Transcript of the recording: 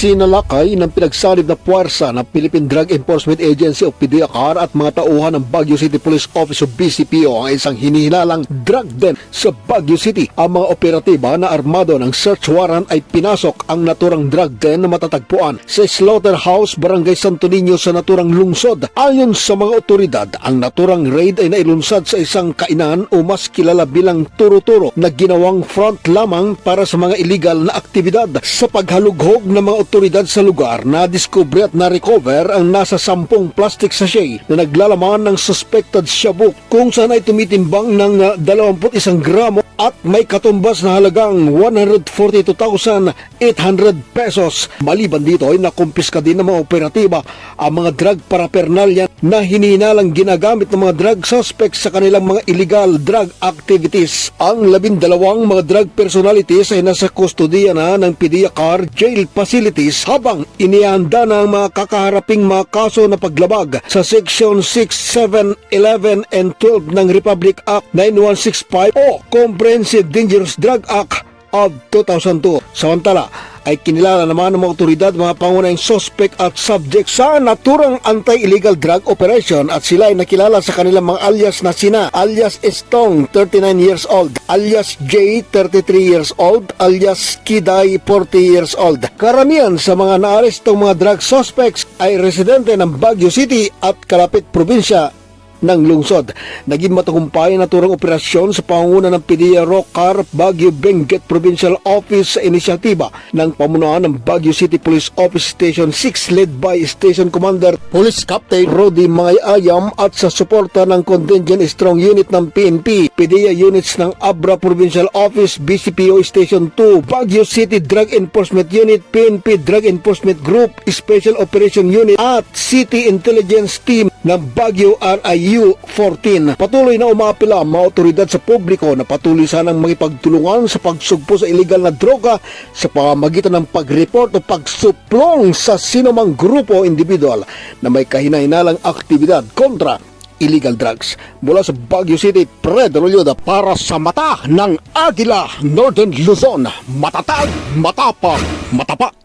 Isinalakay ng pinagsanib na puwersa ng Philippine Drug Enforcement Agency o PDEACAR at mga tauhan ng Baguio City Police Office o BCPO ang isang hinihinalang drug den sa Baguio City. Ang mga operatiba na armado ng search warrant ay pinasok ang naturang drug den na matatagpuan sa Slaughterhouse, Barangay Santo Niño sa naturang lungsod. Ayon sa mga otoridad, ang naturang raid ay nailunsad sa isang kainan o mas kilala bilang turo-turo na ginawang front lamang para sa mga illegal na aktibidad. Sa paghalughog ng mga otoridad sa lugar, na-discover at na-recover ang nasa 10 plastic sachet na naglalaman ng suspected shabu kung saan ay tumitimbang ng 21 gramo at may katumbas na halagang 142,800 pesos. Maliban dito ay nakumpiska din ng mga operatiba ang mga drug paraphernalia na hinihinalang ginagamit ng mga drug suspects sa kanilang mga illegal drug activities. Ang 12 mga drug personalities ay nasa kustodiya na ng PDEACAR jail facilities habang inihanda na ang mga kakaharaping mga kaso na paglabag sa Section 6, 7, 11, and 12 ng Republic Act 9165 o Comprehensive Dangerous Drug Act of 2002. Samantala, ay kinilala naman ng mga otoridad mga pangunahing suspect at subject sa naturang anti-illegal drug operation at sila ay nakilala sa kanilang mga alias na sina alias Estong, 39 years old, alias J, 33 years old, alias Kiday, 40 years old. Karamihan sa mga naarestong mga drug suspects ay residente ng Baguio City at kalapit probinsya ng lungsod. Naging matagumpay na turang operasyon sa pangunguna ng PDEACAR Baguio Benguet Provincial Office sa inisyatiba ng pamunuan ng Baguio City Police Office Station 6 led by Station Commander Police Captain Rody Mangayayam at sa suporta ng Contingent Strong Unit ng PNP, PDEA units ng Abra Provincial Office, BCPO Station 2, Baguio City Drug Enforcement Unit, PNP Drug Enforcement Group, Special Operation Unit at City Intelligence Team ng Baguio RIU 14. Patuloy na umapila ang mga otoridad sa publiko na patuloy sanang makipagtulungan sa pagsugpo sa illegal na droga sa pamamagitan ng pag-report o pagsuplong sa sinumang grupo o individual na may kahina-hinalang aktibidad kontra illegal drugs. Mula sa Baguio City, Fred Rolyoda para sa Mata ng Agila, Northern Luzon. Matatag, matapang, matapat.